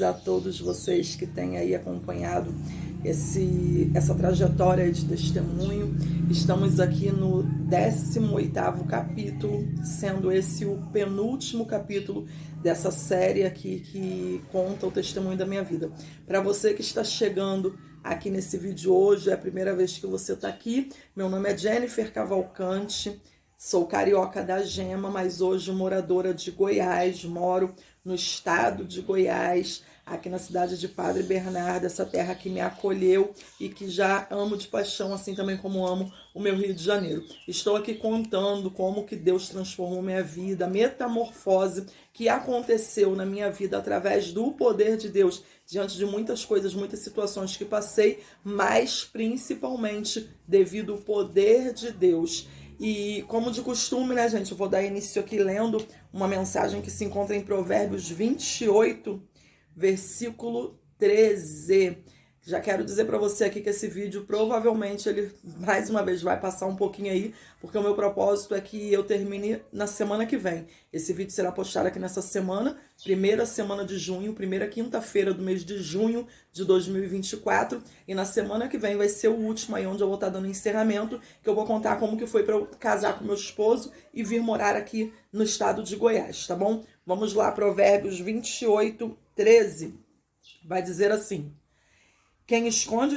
a todos vocês que têm aí acompanhado essa trajetória de testemunho. Estamos aqui no 18º capítulo, sendo esse o penúltimo capítulo dessa série aqui que conta o testemunho da minha vida. Para você que está chegando aqui nesse vídeo hoje, é a primeira vez que você está aqui, meu nome é Jennifer Cavalcante, sou carioca da Gema, mas hoje moradora de Goiás, moro no estado de Goiás, aqui na cidade de Padre Bernardo, essa terra que me acolheu e que já amo de paixão, assim também como amo o meu Rio de Janeiro. Estou aqui contando como que Deus transformou minha vida, a metamorfose que aconteceu na minha vida através do poder de Deus, diante de muitas coisas, muitas situações que passei, mas principalmente devido ao poder de Deus. E como de costume, né, gente, eu vou dar início aqui lendo uma mensagem que se encontra em Provérbios 28, versículo 13. Já quero dizer para você aqui que esse vídeo provavelmente ele mais uma vez vai passar um pouquinho aí, porque o meu propósito é que eu termine na semana que vem. Esse vídeo será postado aqui nessa semana, primeira semana de junho, primeira quinta-feira do mês de junho de 2024, e na semana que vem vai ser o último aí onde eu vou estar dando encerramento, que eu vou contar como que foi para eu casar com meu esposo e vir morar aqui no estado de Goiás, tá bom? Vamos lá, Provérbios 28, 13. Vai dizer assim: quem esconde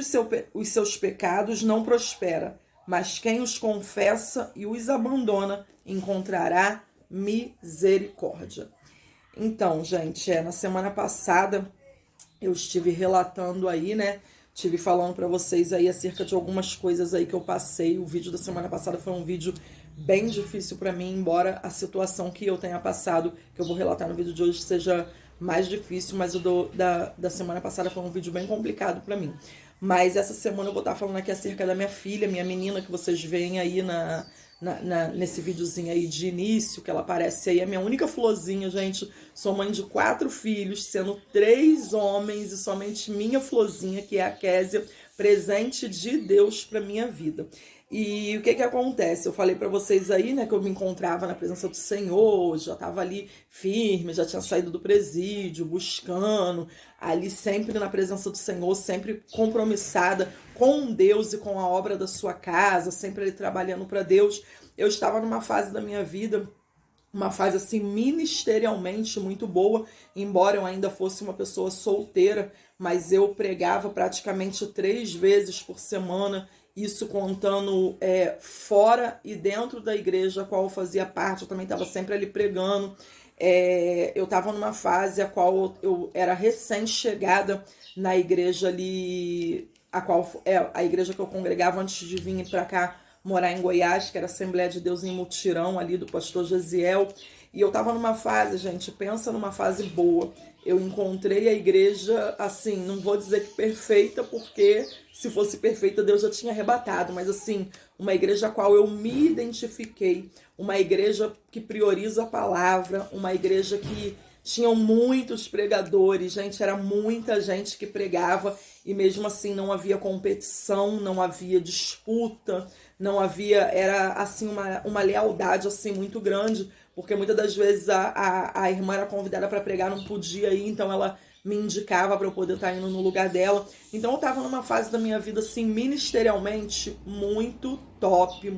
os seus pecados não prospera, mas quem os confessa e os abandona encontrará misericórdia. Então, gente, na semana passada eu estive relatando aí, né? Estive falando para vocês aí acerca de algumas coisas aí que eu passei. O vídeo da semana passada foi um vídeo bem difícil para mim, embora a situação que eu tenha passado, que eu vou relatar no vídeo de hoje, seja mais difícil, mas o da semana passada foi um vídeo bem complicado pra mim. Mas essa semana eu vou estar falando aqui acerca da minha filha, minha menina, que vocês veem aí nesse videozinho aí de início, que ela aparece aí, é minha única florzinha, gente. Sou mãe de 4 filhos, sendo 3 homens e somente minha florzinha, que é a Késia, presente de Deus pra minha vida. E o que acontece? Eu falei pra vocês aí, né, que eu me encontrava na presença do Senhor, já tava ali firme, já tinha saído do presídio, buscando, ali sempre na presença do Senhor, sempre compromissada com Deus e com a obra da sua casa, sempre ali trabalhando pra Deus. Eu estava numa fase da minha vida, uma fase assim ministerialmente muito boa, embora eu ainda fosse uma pessoa solteira, mas eu pregava praticamente 3 vezes por semana, isso contando fora e dentro da igreja a qual eu fazia parte. Eu também estava sempre ali pregando. Eu estava numa fase a qual eu era recém-chegada na igreja ali, a igreja que eu congregava antes de vir para cá morar em Goiás, que era a Assembleia de Deus em Mutirão, ali do pastor Gesiel. E eu tava numa fase, gente, pensa numa fase boa. Eu encontrei a igreja, assim, não vou dizer que perfeita, porque se fosse perfeita Deus já tinha arrebatado, mas assim, uma igreja a qual eu me identifiquei, uma igreja que prioriza a palavra, uma igreja que tinham muitos pregadores, gente, era muita gente que pregava e mesmo assim não havia competição, não havia disputa, não havia, era assim uma lealdade assim muito grande, porque muitas das vezes a irmã era convidada para pregar, não podia ir, então ela me indicava para eu poder estar indo no lugar dela. Então eu estava numa fase da minha vida assim ministerialmente muito top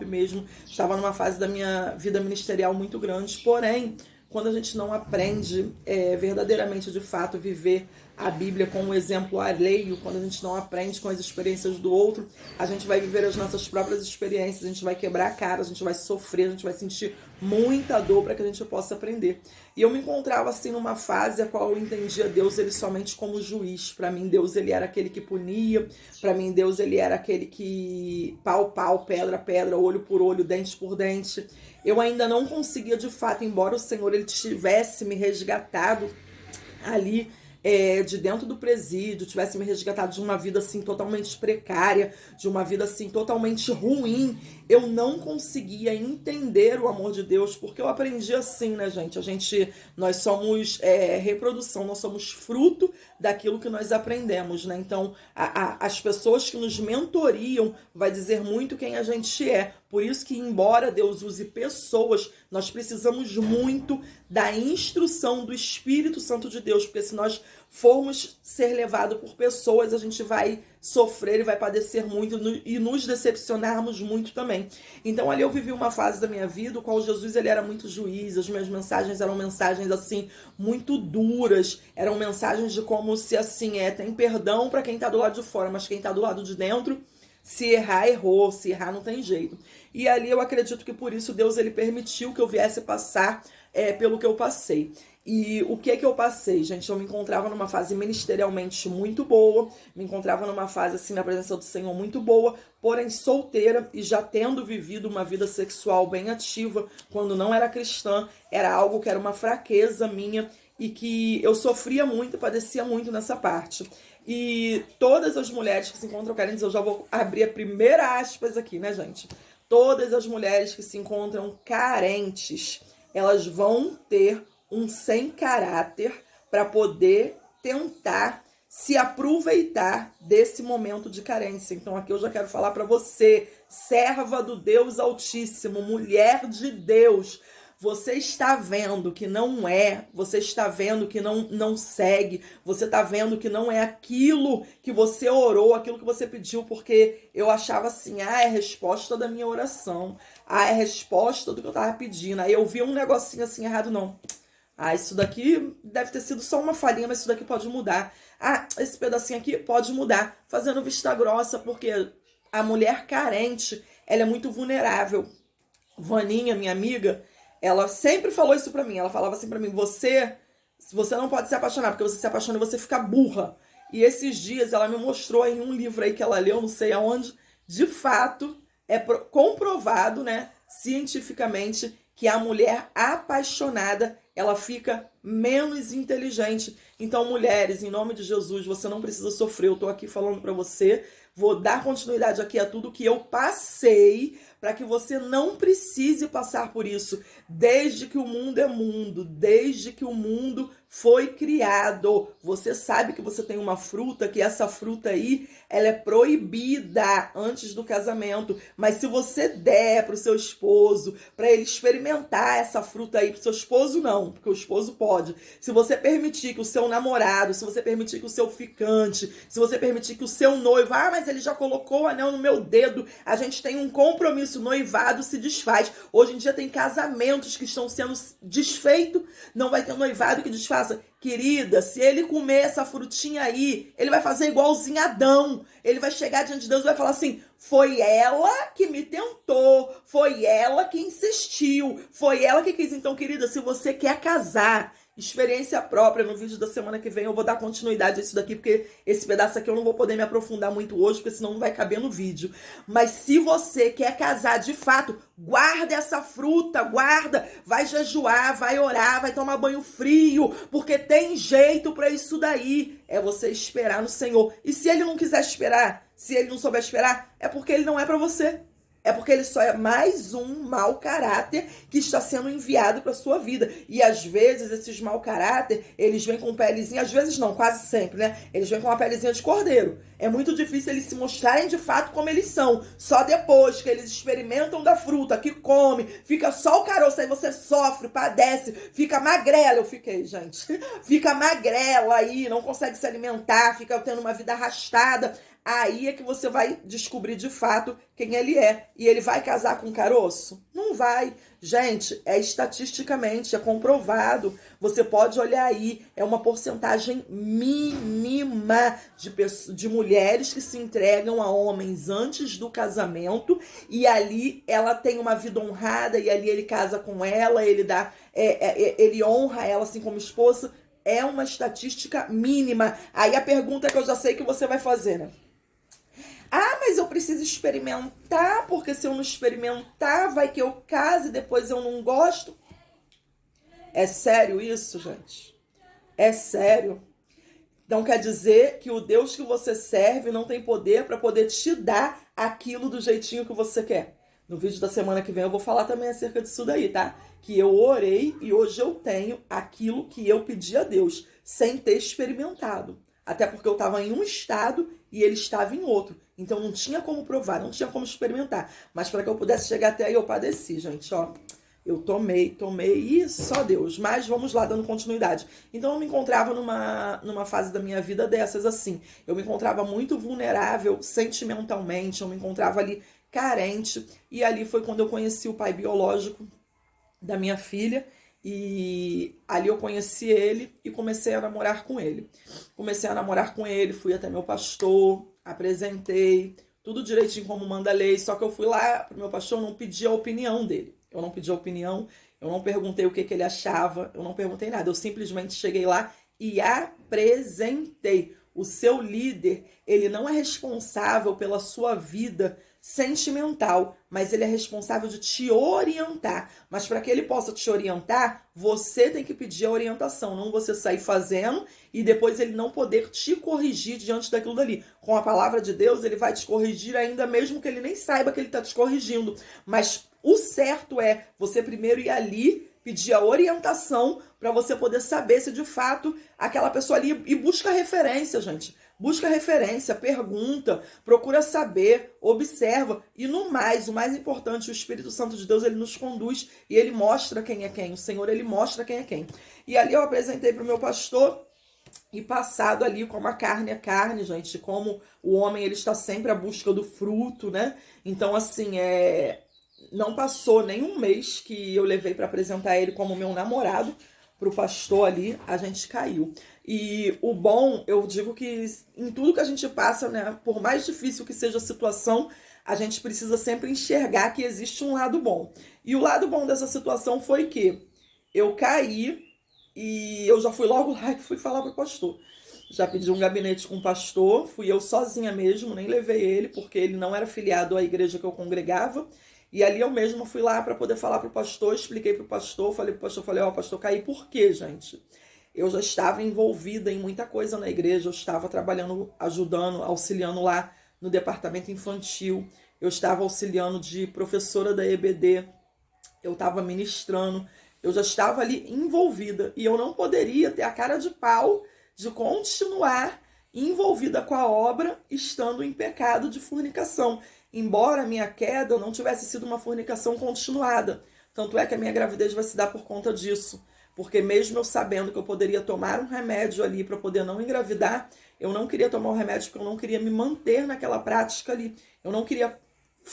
mesmo. Estava numa fase da minha vida ministerial muito grande, porém quando a gente não aprende verdadeiramente, de fato, viver a Bíblia com um exemplo alheio, quando a gente não aprende com as experiências do outro, a gente vai viver as nossas próprias experiências, a gente vai quebrar a cara, a gente vai sofrer, a gente vai sentir muita dor para que a gente possa aprender. E eu me encontrava assim numa fase a qual eu entendia Deus ele somente como juiz. Para mim Deus ele era aquele que punia, para mim Deus ele era aquele que pau, pedra, pedra, olho por olho, dente por dente. Eu ainda não conseguia de fato, embora o Senhor ele tivesse me resgatado ali de dentro do presídio, tivesse me resgatado de uma vida assim totalmente precária, de uma vida assim totalmente ruim, eu não conseguia entender o amor de Deus, porque eu aprendi assim, né, gente? Nós somos reprodução, nós somos fruto daquilo que nós aprendemos, né? Então, as pessoas que nos mentoriam vai dizer muito quem a gente é. Por isso que, embora Deus use pessoas Nós precisamos muito da instrução do Espírito Santo de Deus, porque se nós formos ser levados por pessoas, a gente vai sofrer e vai padecer muito e nos decepcionarmos muito também. Então ali eu vivi uma fase da minha vida, o qual Jesus ele era muito juiz, as minhas mensagens eram mensagens assim muito duras, eram mensagens de como se assim tem perdão para quem tá do lado de fora, mas quem tá do lado de dentro, se errar, errou, se errar não tem jeito. E ali eu acredito que por isso Deus ele permitiu que eu viesse passar pelo que eu passei. E o que eu passei, gente? Eu me encontrava numa fase ministerialmente muito boa, me encontrava numa fase assim na presença do Senhor muito boa, porém solteira e já tendo vivido uma vida sexual bem ativa quando não era cristã, era algo que era uma fraqueza minha e que eu sofria muito, padecia muito nessa parte. E todas as mulheres que se encontram carentes, eu já vou abrir a primeira aspas aqui, né, gente? Todas as mulheres que se encontram carentes, elas vão ter um sem caráter para poder tentar se aproveitar desse momento de carência. Então aqui eu já quero falar para você, serva do Deus Altíssimo, mulher de Deus, você está vendo que não é, você está vendo que não segue, você está vendo que não é aquilo que você orou, aquilo que você pediu, porque eu achava assim, é resposta da minha oração, é resposta do que eu estava pedindo. Aí eu vi um negocinho assim errado, não. Isso daqui deve ter sido só uma falhinha, mas isso daqui pode mudar. Esse pedacinho aqui pode mudar. Fazendo vista grossa, porque a mulher carente, ela é muito vulnerável. Vaninha, minha amiga, ela sempre falou isso pra mim. Ela falava assim pra mim, você não pode se apaixonar, porque você se apaixona e você fica burra. E esses dias ela me mostrou em um livro aí que ela leu, não sei aonde, de fato, é comprovado, né, cientificamente, que a mulher apaixonada, ela fica menos inteligente. Então, mulheres, em nome de Jesus, você não precisa sofrer. Eu tô aqui falando pra você, vou dar continuidade aqui a tudo que eu passei, para que você não precise passar por isso. Desde que o mundo é mundo, desde que o mundo foi criado, você sabe que você tem uma fruta, que essa fruta aí, ela é proibida antes do casamento. Mas se você der pro seu esposo, para ele experimentar essa fruta aí, pro seu esposo não, porque o esposo pode. Se você permitir que o seu namorado, se você permitir que o seu ficante, se você permitir que o seu noivo, mas ele já colocou o anel no meu dedo, a gente tem um compromisso, noivado se desfaz. Hoje em dia tem casamentos que estão sendo desfeitos, não vai ter noivado que desfaça. Querida, se ele comer essa frutinha aí, ele vai fazer igualzinho Adão. Ele vai chegar diante de Deus e vai falar assim, foi ela que me tentou, foi ela que insistiu, foi ela que quis. Então, querida, se você quer casar, experiência própria, no vídeo da semana que vem eu vou dar continuidade a isso daqui, porque esse pedaço aqui eu não vou poder me aprofundar muito hoje, porque senão não vai caber no vídeo. Mas se você quer casar de fato, guarda essa fruta, guarda, vai jejuar, vai orar, vai tomar banho frio, porque tem jeito pra isso daí. É você esperar no Senhor. E se ele não quiser esperar, se ele não souber esperar, é porque ele não é pra você. É porque ele só é mais um mau caráter que está sendo enviado para sua vida. E às vezes esses mau caráter, eles vêm com pelezinha, às vezes não, quase sempre, né? Eles vêm com uma pelezinha de cordeiro. É muito difícil eles se mostrarem de fato como eles são. Só depois que eles experimentam da fruta, que come, fica só o caroço, aí você sofre, padece, fica magrela. Eu fiquei, gente. Fica magrela aí, não consegue se alimentar, fica tendo uma vida arrastada. Aí é que você vai descobrir de fato quem ele é. E ele vai casar com caroço? Não vai. Gente, estatisticamente, é comprovado. Você pode olhar aí, é uma porcentagem mínima de mulheres que se entregam a homens antes do casamento. E ali ela tem uma vida honrada, e ali ele casa com ela, ele honra ela assim como esposa. É uma estatística mínima. Aí a pergunta que eu já sei que você vai fazer, né? Mas eu preciso experimentar, porque se eu não experimentar, vai que eu case e depois eu não gosto. É sério isso, gente? É sério. Então quer dizer que o Deus que você serve não tem poder para poder te dar aquilo do jeitinho que você quer. No vídeo da semana que vem eu vou falar também acerca disso daí, tá? Que eu orei e hoje eu tenho aquilo que eu pedi a Deus, sem ter experimentado. Até porque eu estava em um estado e ele estava em outro. Então não tinha como provar, não tinha como experimentar. Mas para que eu pudesse chegar até aí, eu padeci, gente, ó. Eu tomei, e só Deus. Mas vamos lá, dando continuidade. Então eu me encontrava numa fase da minha vida dessas assim. Eu me encontrava muito vulnerável sentimentalmente, eu me encontrava ali carente. E ali foi quando eu conheci o pai biológico da minha filha. E ali eu conheci ele e comecei a namorar com ele. Comecei a namorar com ele, fui até meu pastor, apresentei, tudo direitinho como manda a lei. Só que eu fui lá pro meu pastor, não pedi a opinião dele. Eu não pedi a opinião, eu não perguntei o que ele achava, eu não perguntei nada. Eu simplesmente cheguei lá e apresentei. O seu líder, ele não é responsável pela sua vida sentimental, mas ele é responsável de te orientar. Mas para que ele possa te orientar, você tem que pedir a orientação, não você sair fazendo e depois ele não poder te corrigir diante daquilo dali. Com a palavra de Deus, ele vai te corrigir ainda mesmo que ele nem saiba que ele está te corrigindo. Mas o certo é você primeiro ir ali, pedir a orientação para você poder saber se de fato aquela pessoa ali... E busca referência, gente. Busca referência, pergunta, procura saber, observa. E no mais, o mais importante, o Espírito Santo de Deus, ele nos conduz e ele mostra quem é quem. O Senhor, ele mostra quem é quem. E ali eu apresentei para o meu pastor e passado ali como a carne é carne, gente. Como o homem, ele está sempre à busca do fruto, né? Então, assim, não passou nem um mês que eu levei para apresentar ele como meu namorado pro pastor ali, a gente caiu. E o bom, eu digo que em tudo que a gente passa, né, por mais difícil que seja a situação, a gente precisa sempre enxergar que existe um lado bom. E o lado bom dessa situação foi que eu caí e eu já fui logo lá e fui falar pro pastor. Já pedi um gabinete com o pastor, fui eu sozinha mesmo, nem levei ele, porque ele não era filiado à igreja que eu congregava. E ali eu mesma fui lá para poder falar pro pastor, expliquei pro pastor, falei pro pastor, ó, pastor, caí por quê, gente? Eu já estava envolvida em muita coisa na igreja, eu estava trabalhando, ajudando, auxiliando lá no departamento infantil, eu estava auxiliando de professora da EBD, eu estava ministrando, eu já estava ali envolvida e eu não poderia ter a cara de pau de continuar envolvida com a obra estando em pecado de fornicação. Embora a minha queda não tivesse sido uma fornicação continuada. Tanto é que a minha gravidez vai se dar por conta disso. Porque mesmo eu sabendo que eu poderia tomar um remédio ali para poder não engravidar, eu não queria tomar o remédio porque eu não queria me manter naquela prática ali. Eu não queria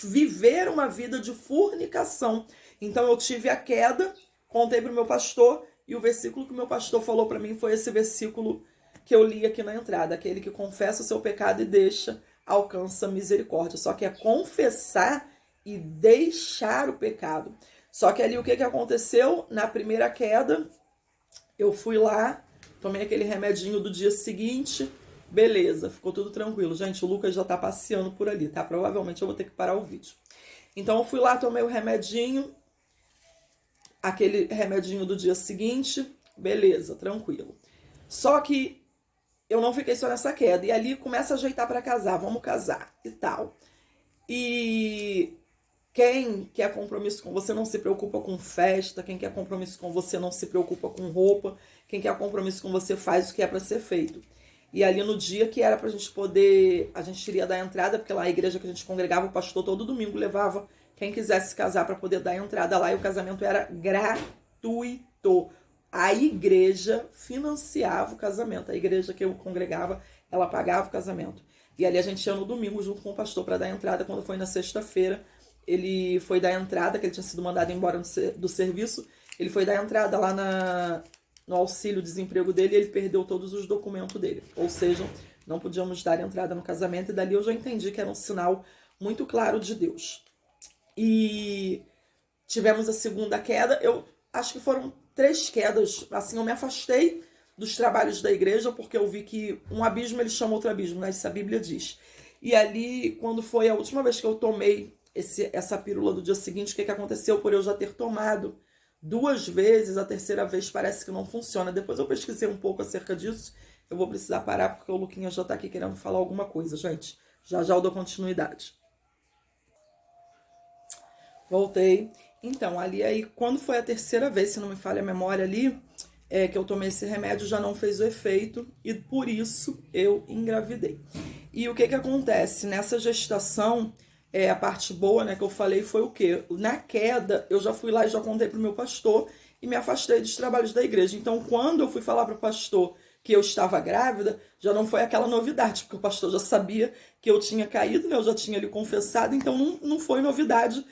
viver uma vida de fornicação. Então eu tive a queda, contei para o meu pastor e o versículo que o meu pastor falou para mim foi esse versículo que eu li aqui na entrada. Aquele que confessa o seu pecado e deixa, alcança misericórdia. Só que é confessar e deixar o pecado. Só que ali o que aconteceu? Na primeira queda, eu fui lá, tomei aquele remedinho do dia seguinte, beleza, ficou tudo tranquilo. Gente, o Lucas já tá passeando por ali, tá? Provavelmente eu vou ter que parar o vídeo. Então eu fui lá, tomei o remedinho, aquele remedinho do dia seguinte, beleza, tranquilo. Só que eu não fiquei só nessa queda. E ali começa a ajeitar para casar, vamos casar e tal. E quem quer compromisso com você não se preocupa com festa, quem quer compromisso com você não se preocupa com roupa, quem quer compromisso com você faz o que é para ser feito. E ali no dia que era pra gente poder, a gente iria dar entrada, porque lá a igreja que a gente congregava, o pastor todo domingo levava quem quisesse casar para poder dar entrada lá, e o casamento era gratuito. A igreja financiava o casamento. A igreja que eu congregava, ela pagava o casamento. E ali a gente ia no domingo junto com o pastor para dar entrada. Quando foi na sexta-feira, ele foi dar entrada, que ele tinha sido mandado embora do serviço. Ele foi dar entrada lá no auxílio-desemprego dele e ele perdeu todos os documentos dele. Ou seja, não podíamos dar entrada no casamento. E dali eu já entendi que era um sinal muito claro de Deus. E tivemos a segunda queda. Eu acho que foram 3 quedas, assim, eu me afastei dos trabalhos da igreja, porque eu vi que um abismo, ele chama outro abismo, né? Isso a Bíblia diz. E ali, quando foi a última vez que eu tomei essa pílula do dia seguinte, o que aconteceu? Por eu já ter tomado 2 vezes, a terceira vez parece que não funciona. Depois eu pesquisei um pouco acerca disso, eu vou precisar parar, porque o Luquinha já tá aqui querendo falar alguma coisa, gente. Já já eu dou continuidade. Voltei. Então, ali aí, quando foi a terceira vez, se não me falha a memória ali, que eu tomei esse remédio, já não fez o efeito e por isso eu engravidei. E o que acontece? Nessa gestação, a parte boa, né, que eu falei foi o quê? Na queda, eu já fui lá e já contei pro meu pastor e me afastei dos trabalhos da igreja. Então, quando eu fui falar pro pastor que eu estava grávida, já não foi aquela novidade, porque o pastor já sabia que eu tinha caído, né? Eu já tinha lhe confessado, então não foi novidade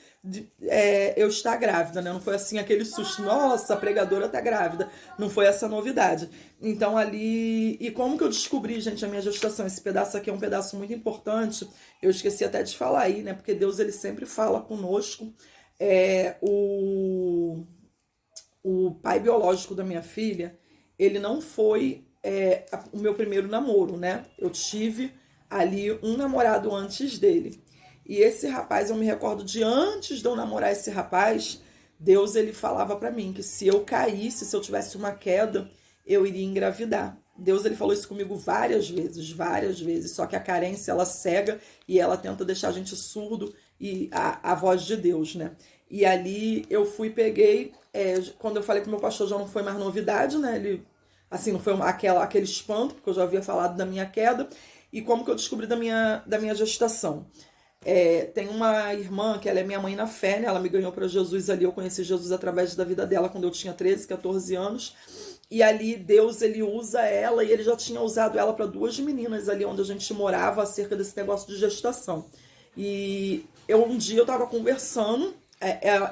eu estar grávida, né? Não foi assim aquele susto, nossa, a pregadora tá grávida. Não foi essa novidade. Então ali. E como que eu descobri, gente, a minha gestação? Esse pedaço aqui é um pedaço muito importante. Eu esqueci até de falar aí, né? Porque Deus, ele sempre fala conosco. O pai biológico da minha filha, ele não foi o meu primeiro namoro, né? Eu tive ali um namorado antes dele. E esse rapaz, eu me recordo de antes de eu namorar esse rapaz, Deus, ele falava pra mim que se eu caísse, se eu tivesse uma queda, eu iria engravidar. Deus, ele falou isso comigo várias vezes. Só que a carência, ela cega e ela tenta deixar a gente surdo e a voz de Deus, né? E ali eu fui, peguei, quando eu falei com meu pastor já não foi mais novidade, né? Ele, assim, não foi aquele espanto, porque eu já havia falado da minha queda. E como que eu descobri da minha gestação? Tem uma irmã que ela é minha mãe na fé, né? Ela me ganhou para Jesus ali, eu conheci Jesus através da vida dela quando eu tinha 13, 14 anos. E ali Deus, ele usa ela, e ele já tinha usado ela para duas meninas ali onde a gente morava, acerca desse negócio de gestação. E um dia eu tava conversando,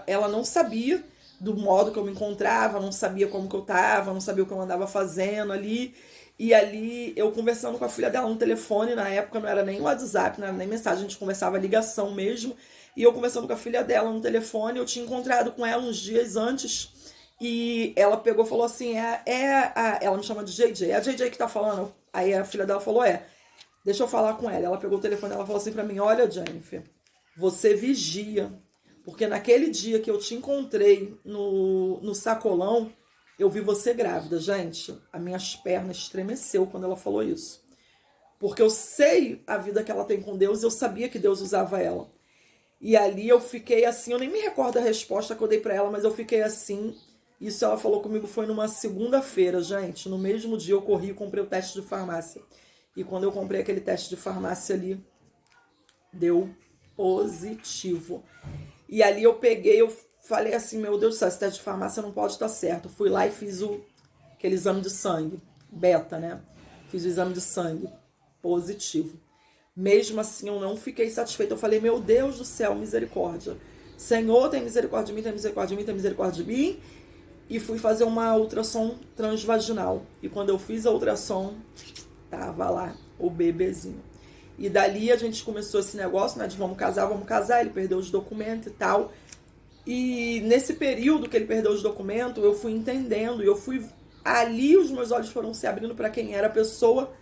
ela não sabia do modo que eu me encontrava, não sabia como que eu tava, não sabia o que eu andava fazendo ali. E ali, eu conversando com a filha dela no telefone, na época não era nem WhatsApp, não era nem mensagem, a gente conversava ligação mesmo. E eu conversando com a filha dela no telefone, eu tinha encontrado com ela uns dias antes. E ela pegou e falou assim, ela me chama de JJ, é a JJ que tá falando? Aí a filha dela falou, deixa eu falar com ela. Ela pegou o telefone e ela falou assim pra mim, olha, Jennifer, você vigia, porque naquele dia que eu te encontrei no sacolão, eu vi você grávida. Gente, as minhas pernas estremeceu quando ela falou isso. Porque eu sei a vida que ela tem com Deus, eu sabia que Deus usava ela. E ali eu fiquei assim, eu nem me recordo a resposta que eu dei pra ela, mas eu fiquei assim. Isso ela falou comigo foi numa segunda-feira, gente. No mesmo dia eu corri e comprei o teste de farmácia. E quando eu comprei aquele teste de farmácia ali, deu positivo. E ali eu peguei, eu falei assim, meu Deus do céu, esse teste de farmácia não pode estar certo. Fui lá e fiz aquele exame de sangue, beta, né? Fiz o exame de sangue, positivo. Mesmo assim, eu não fiquei satisfeita. Eu falei, meu Deus do céu, misericórdia. Senhor, tem misericórdia de mim, tem misericórdia de mim, tem misericórdia de mim. E fui fazer uma ultrassom transvaginal. E quando eu fiz a ultrassom, tava lá o bebezinho. E dali a gente começou esse negócio, né, de vamos casar, ele perdeu os documentos e tal. E nesse período que ele perdeu os documentos, eu fui entendendo, ali os meus olhos foram se abrindo para quem era a pessoa,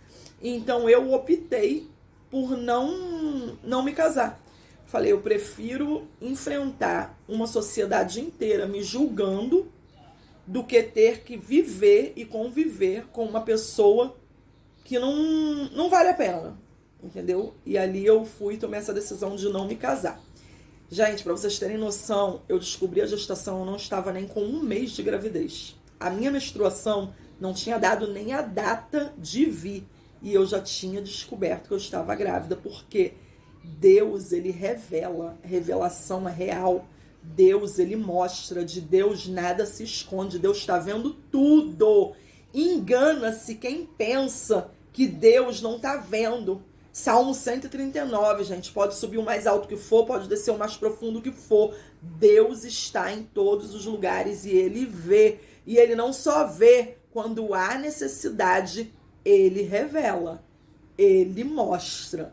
então eu optei por não me casar. Falei, eu prefiro enfrentar uma sociedade inteira me julgando do que ter que viver e conviver com uma pessoa que não vale a pena, entendeu? E ali eu tomei essa decisão de não me casar. Gente, pra vocês terem noção, eu descobri a gestação, eu não estava nem com 1 mês de gravidez. A minha menstruação não tinha dado nem a data de vir. E eu já tinha descoberto que eu estava grávida, porque Deus, ele revela, a revelação é real. Deus, ele mostra, de Deus nada se esconde, Deus está vendo tudo. Engana-se quem pensa que Deus não está vendo. Salmo 139, gente, pode subir o mais alto que for, pode descer o mais profundo que for. Deus está em todos os lugares e ele vê. E ele não só vê, quando há necessidade, ele revela, ele mostra.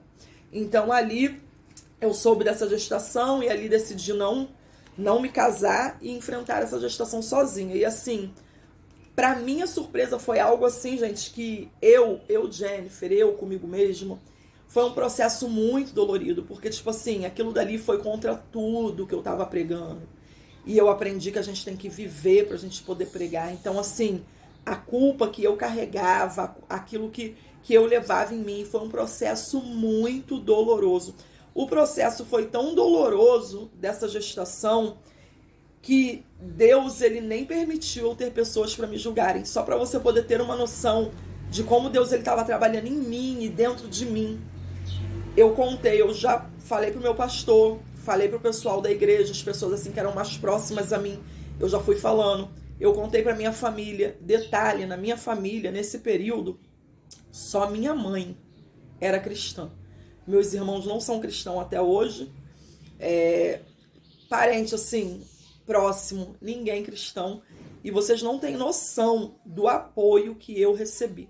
Então ali eu soube dessa gestação e ali decidi não me casar e enfrentar essa gestação sozinha. E assim, pra minha surpresa foi algo assim, gente, que Jennifer, eu comigo mesmo, foi um processo muito dolorido, porque, tipo assim, aquilo dali foi contra tudo que eu tava pregando. E eu aprendi que a gente tem que viver pra gente poder pregar. Então, assim, a culpa que eu carregava, aquilo que eu levava em mim, foi um processo muito doloroso. O processo foi tão doloroso dessa gestação que Deus, ele nem permitiu eu ter pessoas para me julgarem. Só para você poder ter uma noção de como Deus, ele estava trabalhando em mim e dentro de mim. eu contei, eu já falei pro meu pastor, falei pro pessoal da igreja, as pessoas assim que eram mais próximas a mim, eu já fui falando. Eu contei pra minha família. Detalhe, na minha família, nesse período, só minha mãe era cristã. Meus irmãos não são cristãos até hoje. Parente assim, próximo, ninguém cristão. E vocês não têm noção do apoio que eu recebi.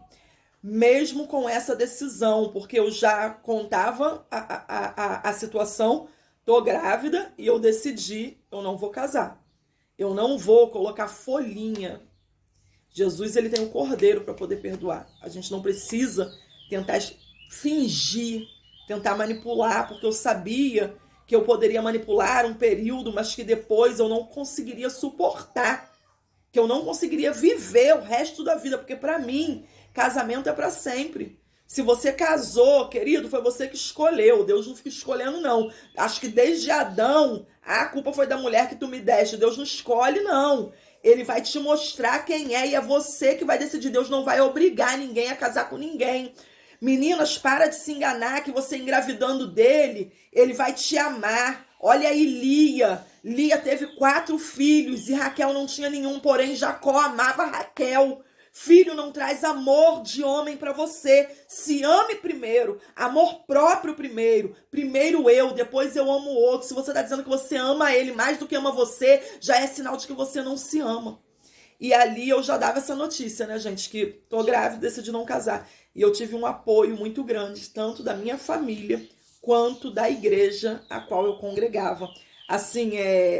Mesmo com essa decisão, porque eu já contava a situação, tô grávida e eu decidi, eu não vou casar. Eu não vou colocar folhinha. Jesus, ele tem o cordeiro para poder perdoar. A gente não precisa tentar fingir, tentar manipular, porque eu sabia que eu poderia manipular um período, mas que depois eu não conseguiria suportar, que eu não conseguiria viver o resto da vida, porque para mim, casamento é para sempre. Se você casou, querido, foi você que escolheu. Deus não fica escolhendo, não. Acho que desde Adão, a culpa foi da mulher que tu me deste. Deus não escolhe, não. Ele vai te mostrar quem é e é você que vai decidir. Deus não vai obrigar ninguém a casar com ninguém. Meninas, para de se enganar que você engravidando dele, ele vai te amar. Olha aí Lia. Lia teve 4 filhos e Raquel não tinha nenhum, porém Jacó amava Raquel. Filho não traz amor de homem para você. Se ame primeiro. Amor próprio primeiro. Primeiro eu, depois eu amo o outro. Se você está dizendo que você ama ele mais do que ama você, já é sinal de que você não se ama. E ali eu já dava essa notícia, né, gente? Que tô grávida e decidi não casar. E eu tive um apoio muito grande, tanto da minha família, quanto da igreja a qual eu congregava. Assim,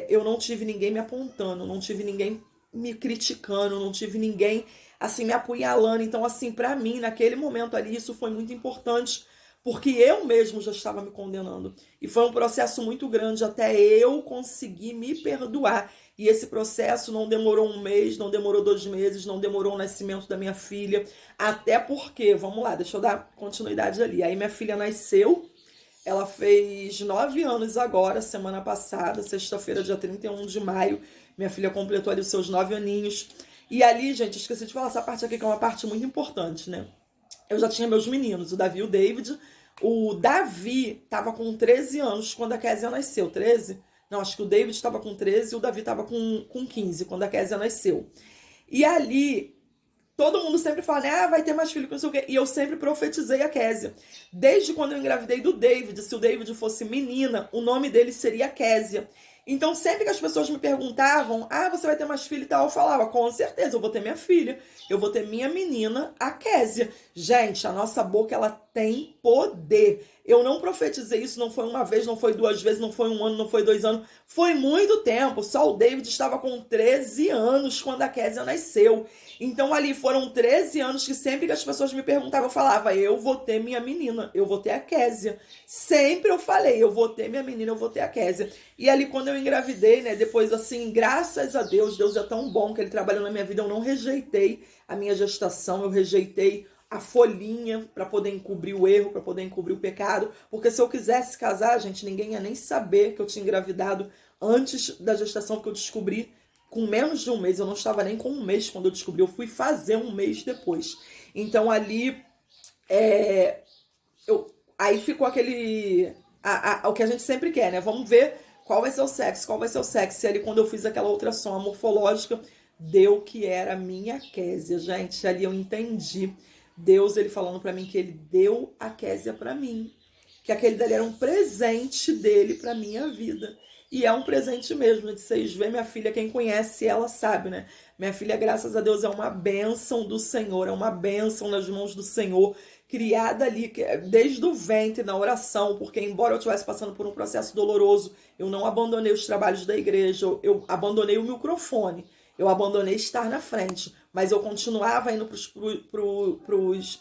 eu não tive ninguém me apontando, não tive ninguém me criticando, não tive ninguém assim me apunhalando. Então, assim, para mim, naquele momento ali, isso foi muito importante, porque eu mesmo já estava me condenando. E foi um processo muito grande até eu conseguir me perdoar. E esse processo não demorou 1 mês, não demorou 2 meses, não demorou o nascimento da minha filha. Até porque, vamos lá, deixa eu dar continuidade ali. Aí minha filha nasceu, ela fez 9 anos agora, semana passada, sexta-feira, dia 31 de maio. Minha filha completou ali os seus 9 aninhos. E ali, gente, esqueci de falar essa parte aqui, que é uma parte muito importante, né? Eu já tinha meus meninos, o Davi e o David. O Davi estava com 13 anos quando a Kézia nasceu. 13? Não, acho que o David estava com 13 e o Davi estava com 15 quando a Kézia nasceu. E ali, todo mundo sempre fala, né? Ah, vai ter mais filho, que não sei o quê. E eu sempre profetizei a Kézia. Desde quando eu engravidei do David, se o David fosse menina, o nome dele seria Kézia. Então, sempre que as pessoas me perguntavam, ah, você vai ter mais filho e tal, eu falava, com certeza, eu vou ter minha filha, eu vou ter minha menina, a Kézia. Gente, a nossa boca, ela tem poder. Eu não profetizei isso, não foi uma vez, não foi 2 vezes, não foi 1 ano, não foi 2 anos, foi muito tempo. Só o David estava com 13 anos quando a Kézia nasceu. Então, ali foram 13 anos que sempre que as pessoas me perguntavam, eu falava, eu vou ter minha menina, eu vou ter a Kézia. Sempre eu falei, eu vou ter minha menina, eu vou ter a Kézia. E ali, quando eu engravidei, né, depois assim, graças a Deus, Deus é tão bom que ele trabalhou na minha vida, eu não rejeitei a minha gestação, eu rejeitei a folhinha para poder encobrir o erro, para poder encobrir o pecado, porque se eu quisesse casar, gente, ninguém ia nem saber que eu tinha engravidado antes da gestação, porque eu descobri com menos de 1 mês, eu não estava nem com 1 mês quando eu descobri, eu fui fazer 1 mês depois. Então ali, aí ficou aquele, o que a gente sempre quer, né? Vamos ver qual vai ser o sexo, qual vai ser o sexo. E ali quando eu fiz aquela ultrassom morfológica, deu que era a minha Kézia, gente. Ali eu entendi. Deus, ele falando pra mim que ele deu a Kézia pra mim. Que aquele dali era um presente dele pra minha vida. E é um presente mesmo, né? De vocês verem minha filha, quem conhece ela sabe, né? Minha filha, graças a Deus, é uma bênção do Senhor, é uma bênção nas mãos do Senhor, criada ali desde o ventre, na oração, porque embora eu estivesse passando por um processo doloroso, eu não abandonei os trabalhos da igreja, eu abandonei o microfone, eu abandonei estar na frente, mas eu continuava indo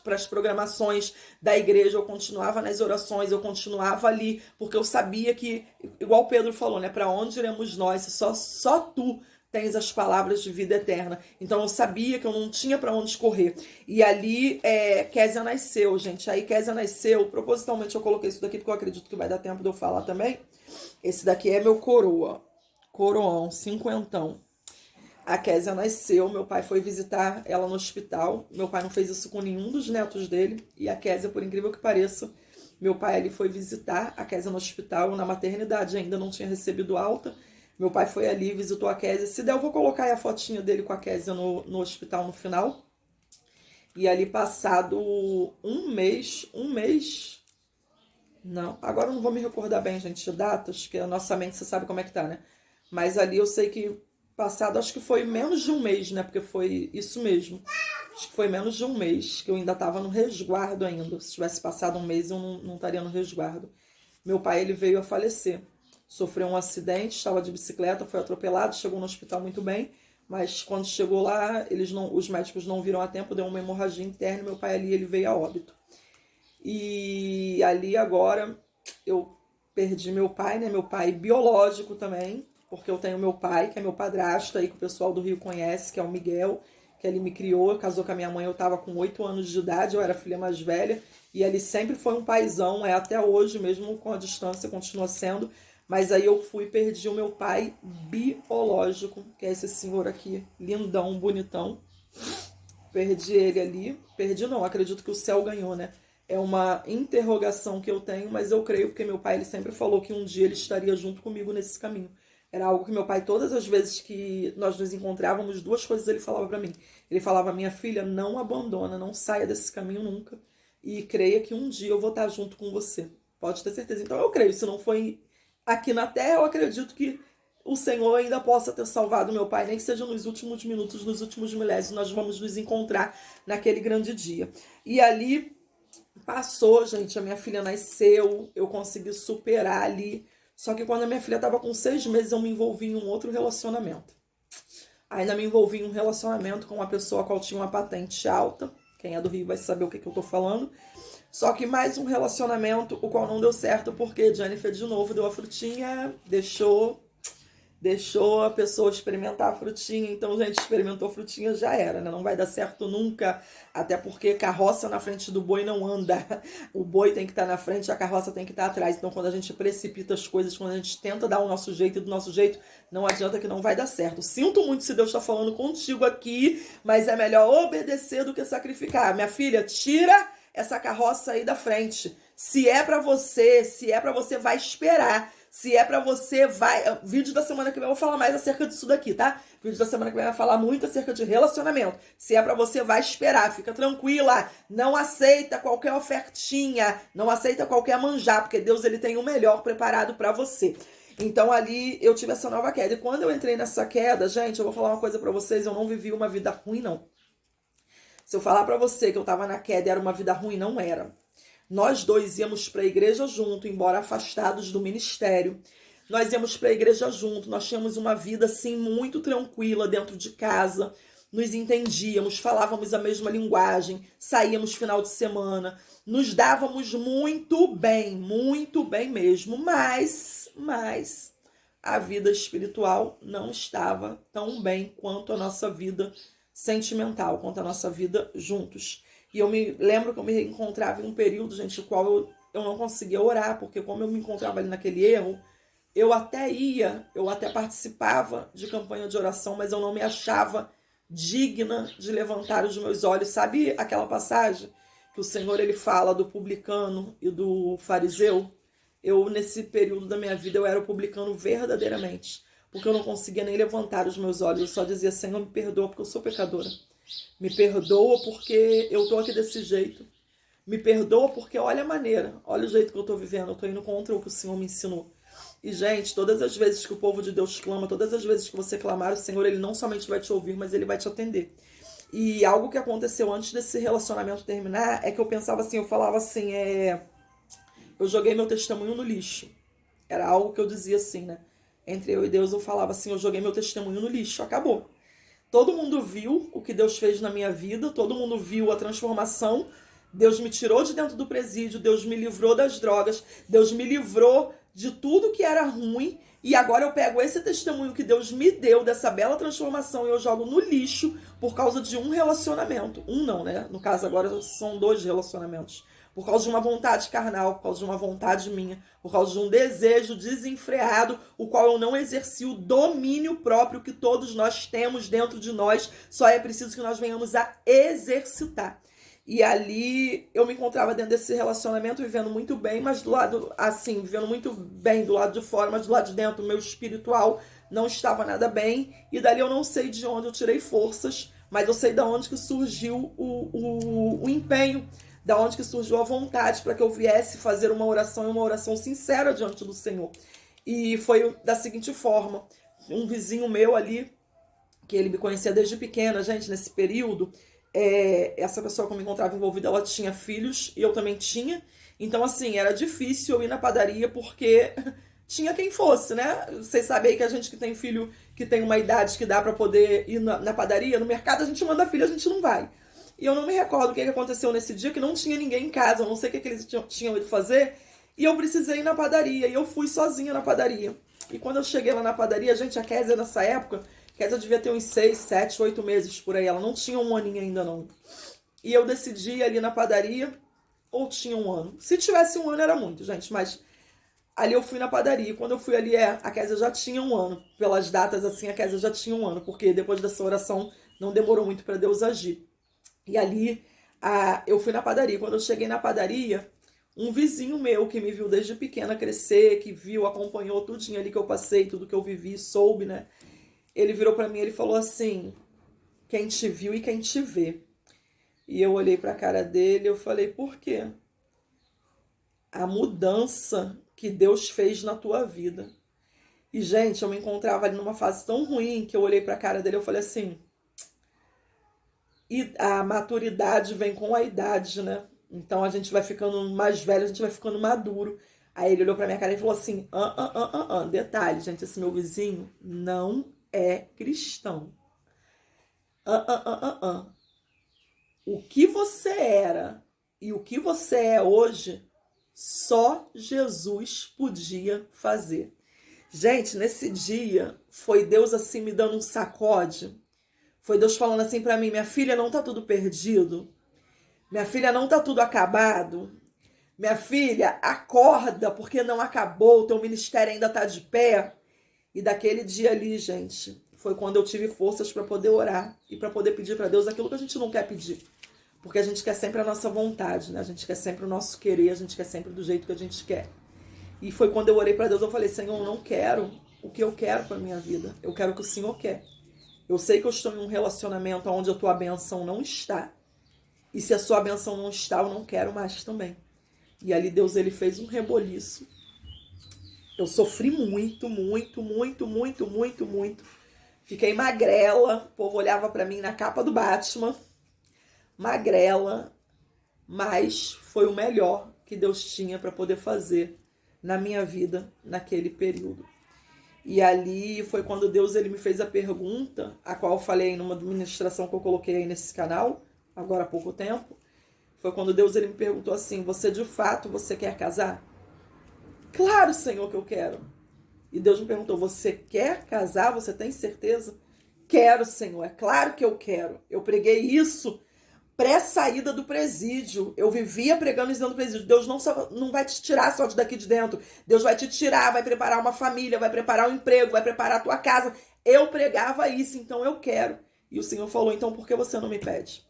para as programações da igreja, eu continuava nas orações, eu continuava ali, porque eu sabia que, igual Pedro falou, né? Para onde iremos nós? Só tu tens as palavras de vida eterna. Então eu sabia que eu não tinha para onde correr. E ali Kézia nasceu, gente. Aí Kézia nasceu, propositalmente eu coloquei isso daqui porque eu acredito que vai dar tempo de eu falar também. Esse daqui é meu coroão, 50. A Kézia nasceu, meu pai foi visitar ela no hospital. Meu pai não fez isso com nenhum dos netos dele. E a Kézia, por incrível que pareça, Meu pai ali foi visitar a Kézia no hospital, na maternidade, ainda não tinha recebido alta. Meu pai foi ali, visitou a Kézia. Se der, eu vou colocar aí a fotinha dele com a Kézia no hospital no final. E ali passado um mês... Não, agora eu não vou me recordar bem, gente, de datas, que a nossa mente, você sabe como é que tá, né? Mas ali eu sei que passado, acho que foi menos de um mês, né? Porque foi isso mesmo. Acho que foi menos de um mês, que eu ainda tava no resguardo ainda. Se tivesse passado um mês, eu não estaria no resguardo. Meu pai, ele veio a falecer. Sofreu um acidente, estava de bicicleta, foi atropelado, chegou no hospital muito bem, mas quando chegou lá, os médicos não viram a tempo, deu uma hemorragia interna e meu pai ali, ele veio a óbito. E ali agora eu perdi meu pai, né? Meu pai biológico também, porque eu tenho meu pai, que é meu padrasto aí, que o pessoal do Rio conhece, que é o Miguel, que ele me criou, casou com a minha mãe, eu tava com 8 anos de idade, eu era a filha mais velha, e ele sempre foi um paizão, é até hoje, mesmo com a distância, continua sendo, mas aí eu fui e perdi o meu pai biológico, que é esse senhor aqui, lindão, bonitão. Perdi ele ali. Perdi não, acredito que o céu ganhou, né? É uma interrogação que eu tenho, mas eu creio porque meu pai ele sempre falou que um dia ele estaria junto comigo nesse caminho. Era algo que meu pai, todas as vezes que nós nos encontrávamos, duas coisas ele falava para mim. Ele falava: minha filha, não abandona, não saia desse caminho nunca. E creia que um dia eu vou estar junto com você. Pode ter certeza. Então eu creio, se não foi aqui na terra, eu acredito que o Senhor ainda possa ter salvado meu pai, nem que seja nos últimos minutos, nos últimos milésimos, nós vamos nos encontrar naquele grande dia. E ali passou, gente, a minha filha nasceu, eu consegui superar ali. Só que quando a minha filha estava com 6 meses, eu me envolvi em um outro relacionamento. Ainda me envolvi em um relacionamento com uma pessoa a qual tinha uma patente alta. Quem é do Rio vai saber o que eu tô falando. Só que mais um relacionamento, o qual não deu certo, porque Jennifer de novo deu a frutinha, deixou a pessoa experimentar a frutinha. Então, gente, experimentou a frutinha, já era, né? Não vai dar certo nunca, até porque carroça na frente do boi não anda. O boi tem que estar na frente, a carroça tem que estar atrás. Então, quando a gente precipita as coisas, quando a gente tenta dar o nosso jeito e do nosso jeito, não adianta, que não vai dar certo. Sinto muito se Deus está falando contigo aqui, mas é melhor obedecer do que sacrificar. Minha filha, tira essa carroça aí da frente. Se é pra você, vai esperar. Se é pra você, vai... Vídeo da semana que vem eu vou falar mais acerca disso daqui, tá? Vídeo da semana que vem vai falar muito acerca de relacionamento. Se é pra você, vai esperar. Fica tranquila. Não aceita qualquer ofertinha. Não aceita qualquer manjar, porque Deus, ele tem o melhor preparado pra você. Então ali eu tive essa nova queda. E quando eu entrei nessa queda, gente, eu vou falar uma coisa pra vocês. Eu não vivi uma vida ruim, não. Se eu falar pra você que eu tava na queda e era uma vida ruim, não era. Nós dois íamos para a igreja junto, embora afastados do ministério. Nós íamos para a igreja junto, nós tínhamos uma vida assim muito tranquila dentro de casa. Nos entendíamos, falávamos a mesma linguagem, saíamos final de semana, nos dávamos muito bem mesmo. Mas a vida espiritual não estava tão bem quanto a nossa vida sentimental, quanto a nossa vida juntos. E eu me lembro que eu me encontrava em um período, gente, no qual eu não conseguia orar, porque como eu me encontrava ali naquele erro, eu até participava de campanha de oração, mas eu não me achava digna de levantar os meus olhos. Sabe aquela passagem que o Senhor, ele fala do publicano e do fariseu? Eu, nesse período da minha vida, eu era o publicano verdadeiramente, porque eu não conseguia nem levantar os meus olhos. Eu só dizia: Senhor, me perdoa, porque eu sou pecadora. Me perdoa porque eu tô aqui desse jeito. Me perdoa porque olha a maneira, olha o jeito que eu tô vivendo. Eu tô indo contra o que o Senhor me ensinou. E, gente, todas as vezes que o povo de Deus clama, todas as vezes que você clamar, o Senhor, ele não somente vai te ouvir, mas ele vai te atender. E algo que aconteceu antes desse relacionamento terminar é que eu pensava assim, eu falava assim, eu joguei meu testemunho no lixo. Era algo que eu dizia assim, né? Entre eu e Deus eu falava assim, eu joguei meu testemunho no lixo, acabou. Todo mundo viu o que Deus fez na minha vida, todo mundo viu a transformação. Deus me tirou de dentro do presídio, Deus me livrou das drogas, Deus me livrou de tudo que era ruim. E agora eu pego esse testemunho que Deus me deu dessa bela transformação e eu jogo no lixo por causa de um relacionamento. Um não, né? No caso agora são 2 relacionamentos. Por causa de uma vontade carnal, por causa de uma vontade minha, por causa de um desejo desenfreado, o qual eu não exerci o domínio próprio que todos nós temos dentro de nós, só é preciso que nós venhamos a exercitar. E ali eu me encontrava dentro desse relacionamento vivendo muito bem, mas do lado, assim, vivendo muito bem do lado de fora, mas do lado de dentro, o meu espiritual não estava nada bem. E dali eu não sei de onde eu tirei forças, mas eu sei de onde que surgiu o empenho, da onde que surgiu a vontade para que eu viesse fazer uma oração e uma oração sincera diante do Senhor. E foi da seguinte forma: um vizinho meu ali, que ele me conhecia desde pequena, gente, nesse período, essa pessoa que eu me encontrava envolvida, ela tinha filhos e eu também tinha. Então, assim, era difícil eu ir na padaria porque tinha quem fosse, né? Vocês sabem aí que a gente que tem filho que tem uma idade que dá pra poder ir na padaria, no mercado a gente manda filho, a gente não vai. E eu não me recordo o que aconteceu nesse dia, que não tinha ninguém em casa, eu não sei o que eles tinham ido fazer, e eu precisei ir na padaria, e eu fui sozinha na padaria. E quando eu cheguei lá na padaria, gente, a Kézia nessa época, Kézia devia ter uns 6, 7, 8 meses por aí, ela não tinha um aninho ainda não. E eu decidi ir ali na padaria, ou tinha um ano. Se tivesse um ano era muito, gente, mas ali eu fui na padaria. E quando eu fui ali, a Kézia já tinha um ano. Pelas datas, assim, a Kézia já tinha um ano, porque depois dessa oração não demorou muito para Deus agir. E ali eu fui na padaria. Quando eu cheguei na padaria, um vizinho meu que me viu desde pequena crescer, que viu, acompanhou tudinho ali que eu passei, tudo que eu vivi, soube, né? Ele virou pra mim e ele falou assim: quem te viu e quem te vê. E eu olhei pra cara dele e eu falei: por quê? A mudança que Deus fez na tua vida. E, gente, eu me encontrava ali numa fase tão ruim que eu olhei pra cara dele e eu falei assim: e a maturidade vem com a idade, né? Então a gente vai ficando mais velho, a gente vai ficando maduro. Aí ele olhou pra minha cara e falou assim: detalhe, gente, esse meu vizinho não é cristão. O que você era e o que você é hoje, só Jesus podia fazer. Gente, nesse dia, foi Deus assim me dando um sacode. Foi Deus falando assim pra mim: minha filha, não tá tudo perdido. Minha filha, não tá tudo acabado. Minha filha, acorda, porque não acabou, o teu ministério ainda tá de pé. E daquele dia ali, gente, foi quando eu tive forças para poder orar e para poder pedir para Deus aquilo que a gente não quer pedir. Porque a gente quer sempre a nossa vontade, né? A gente quer sempre o nosso querer, a gente quer sempre do jeito que a gente quer. E foi quando eu orei para Deus, eu falei: Senhor, eu não quero o que eu quero para minha vida. Eu quero o que o Senhor quer. Eu sei que eu estou em um relacionamento onde a tua bênção não está. E se a sua bênção não está, eu não quero mais também. E ali Deus, ele fez um reboliço. Eu sofri muito, muito, muito, muito, muito, muito. Fiquei magrela. O povo olhava pra mim na capa do Batman. Magrela. Mas foi o melhor que Deus tinha para poder fazer na minha vida naquele período. E ali foi quando Deus, ele me fez a pergunta, a qual eu falei numa ministração que eu coloquei aí nesse canal, agora há pouco tempo. Foi quando Deus, ele me perguntou assim: você de fato, você quer casar? Claro, Senhor, que eu quero. E Deus me perguntou: você quer casar? Você tem certeza? Quero, Senhor, é claro que eu quero. Eu preguei isso pré-saída do presídio. Eu vivia pregando isso dentro do presídio. Deus não vai te tirar só daqui de dentro. Deus vai te tirar, vai preparar uma família, vai preparar um emprego, vai preparar a tua casa. Eu pregava isso, então eu quero. E o Senhor falou: então por que você não me pede?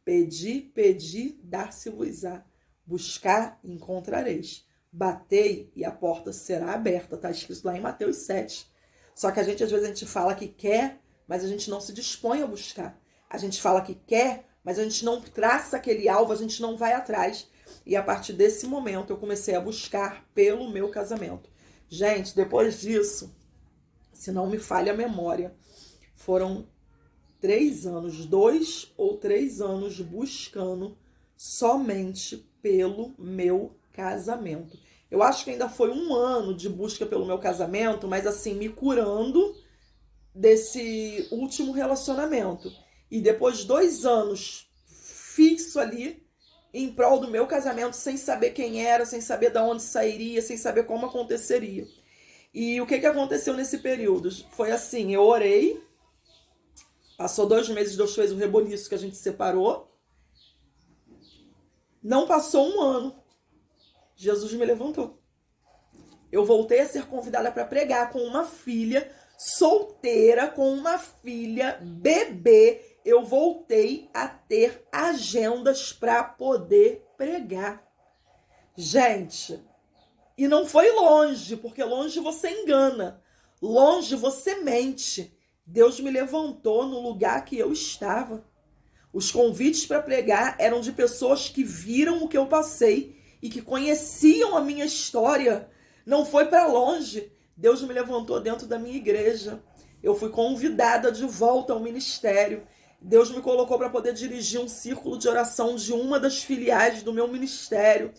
Pedi, dar-se-vos-á. Buscar, encontrareis. Batei e a porta será aberta. Está escrito lá em Mateus 7. Só que às vezes a gente fala que quer, mas a gente não se dispõe a buscar. A gente fala que quer, mas a gente não traça aquele alvo, a gente não vai atrás. E a partir desse momento eu comecei a buscar pelo meu casamento. Gente, depois disso, se não me falha a memória, foram 3 anos, 2 ou 3 anos buscando somente pelo meu casamento. Eu acho que ainda foi 1 ano de busca pelo meu casamento, mas assim, me curando desse último relacionamento. E depois de 2 anos fixo ali em prol do meu casamento, sem saber quem era, sem saber de onde sairia, sem saber como aconteceria. E o que aconteceu nesse período? Foi assim, eu orei, passou 2 meses, Deus fez o reboliço que a gente separou. Não passou 1 ano, Jesus me levantou. Eu voltei a ser convidada para pregar com uma filha solteira, com uma filha bebê, eu voltei a ter agendas para poder pregar. Gente, e não foi longe, porque longe você engana, longe você mente. Deus me levantou no lugar que eu estava. Os convites para pregar eram de pessoas que viram o que eu passei e que conheciam a minha história. Não foi para longe. Deus me levantou dentro da minha igreja. Eu fui convidada de volta ao ministério. Deus me colocou para poder dirigir um círculo de oração de uma das filiais do meu ministério.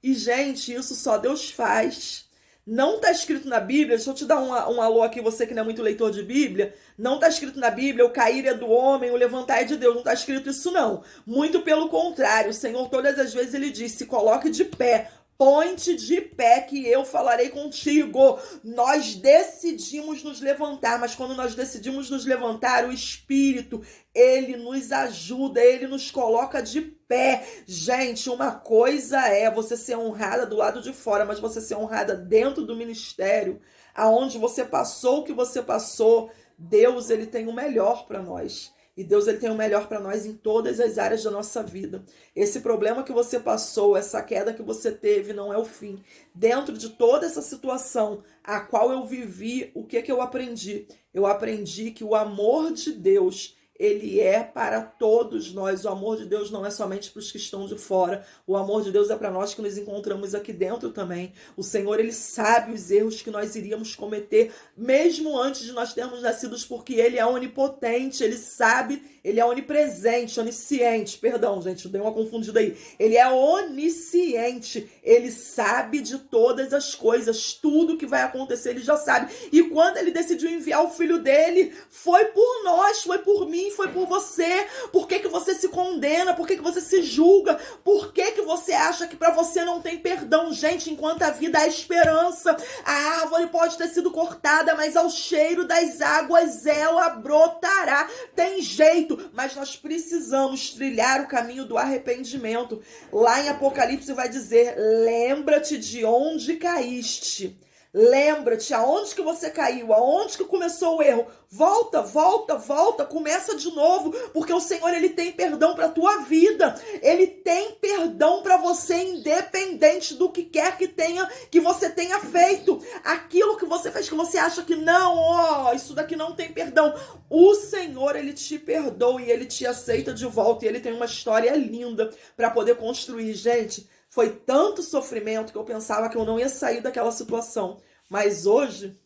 E, gente, isso só Deus faz. Não está escrito na Bíblia, deixa eu te dar um alô aqui, você que não é muito leitor de Bíblia. Não está escrito na Bíblia, o cair é do homem, o levantar é de Deus. Não está escrito isso, não. Muito pelo contrário, o Senhor todas as vezes ele diz, se coloque de pé. Põe-te de pé que eu falarei contigo. Nós decidimos nos levantar, mas quando nós decidimos nos levantar, o Espírito, ele nos ajuda, ele nos coloca de pé. Gente, uma coisa é você ser honrada do lado de fora, mas você ser honrada dentro do ministério, aonde você passou o que você passou, Deus, ele tem o melhor para nós. E Deus ele tem o melhor para nós em todas as áreas da nossa vida. Esse problema que você passou, essa queda que você teve, não é o fim. Dentro de toda essa situação a qual eu vivi, o que eu aprendi? Eu aprendi que o amor de Deus, ele é para todos nós. O amor de Deus não é somente para os que estão de fora. O amor de Deus é para nós que nos encontramos aqui dentro também. O Senhor, ele sabe os erros que nós iríamos cometer, mesmo antes de nós termos nascido, porque ele é onipotente, ele sabe, ele é onipresente, onisciente. Perdão, gente, eu dei uma confundida aí. Ele é onisciente, ele sabe de todas as coisas, tudo que vai acontecer, ele já sabe. E quando ele decidiu enviar o filho dele, foi por nós, foi por mim, foi por você. Por que você se condena? Por que você se julga? Por que você acha que para você não tem perdão? Gente, enquanto a vida há esperança. A árvore pode ter sido cortada, mas ao cheiro das águas ela brotará. Tem jeito, mas nós precisamos trilhar o caminho do arrependimento. Lá em Apocalipse vai dizer, lembra-te de onde caíste. Lembra-te aonde que você caiu, aonde que começou o erro. Volta, volta, volta, começa de novo, porque o Senhor, ele tem perdão para a tua vida. Ele tem perdão para você, independente do que quer que você tenha feito. Aquilo que você fez, que você acha que não, isso daqui não tem perdão. O Senhor, ele te perdoa e ele te aceita de volta. E ele tem uma história linda para poder construir. Gente, foi tanto sofrimento que eu pensava que eu não ia sair daquela situação. Mas hoje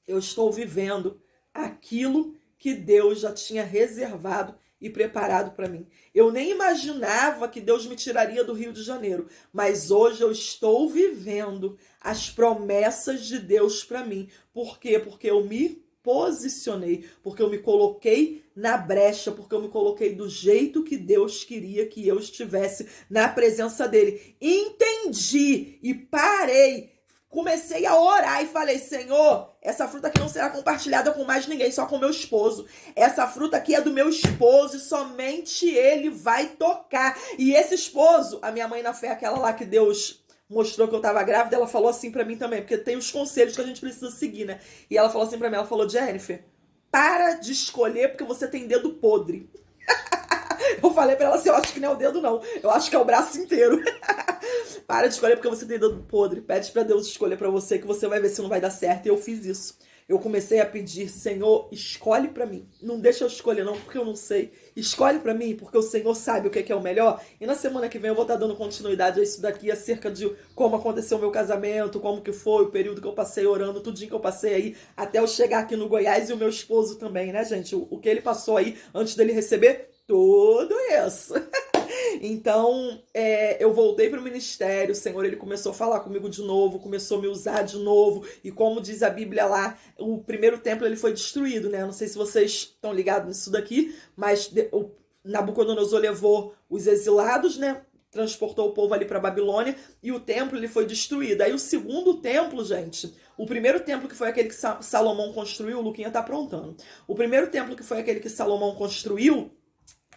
eu estou vivendo aquilo que Deus já tinha reservado e preparado para mim. Eu nem imaginava que Deus me tiraria do Rio de Janeiro, mas hoje eu estou vivendo as promessas de Deus para mim. Por quê? Porque eu me posicionei, porque eu me coloquei na brecha, porque eu me coloquei do jeito que Deus queria que eu estivesse na presença dele. Entendi e parei. Comecei a orar e falei, Senhor, essa fruta aqui não será compartilhada com mais ninguém, só com meu esposo. Essa fruta aqui é do meu esposo e somente ele vai tocar. E esse esposo, a minha mãe na fé, aquela lá que Deus mostrou que eu tava grávida, ela falou assim pra mim também, porque tem os conselhos que a gente precisa seguir, né? E ela falou assim pra mim, ela falou, Jennifer, para de escolher porque você tem dedo podre. Eu falei pra ela assim, eu acho que não é o dedo não, eu acho que é o braço inteiro. Para de escolher porque você tem dedo podre. Pede pra Deus escolher pra você que você vai ver se não vai dar certo. E eu fiz isso. Eu comecei a pedir, Senhor, escolhe pra mim. Não deixa eu escolher não, porque eu não sei. Escolhe pra mim, porque o Senhor sabe o que é o melhor. E na semana que vem eu vou estar dando continuidade a isso daqui, acerca de como aconteceu o meu casamento, como que foi, o período que eu passei orando, tudinho que eu passei aí, até eu chegar aqui no Goiás, e o meu esposo também, né, gente? O que ele passou aí, antes dele receber tudo isso. Então, eu voltei para o ministério, o Senhor, ele começou a falar comigo de novo, começou a me usar de novo, e como diz a Bíblia lá, o primeiro templo ele foi destruído, né? Não sei se vocês estão ligados nisso daqui, mas o Nabucodonosor levou os exilados, né? Transportou o povo ali para Babilônia, e o templo ele foi destruído. Aí o segundo templo, gente, o primeiro templo que foi aquele que Salomão construiu, o Luquinha tá aprontando. O primeiro templo que foi aquele que Salomão construiu,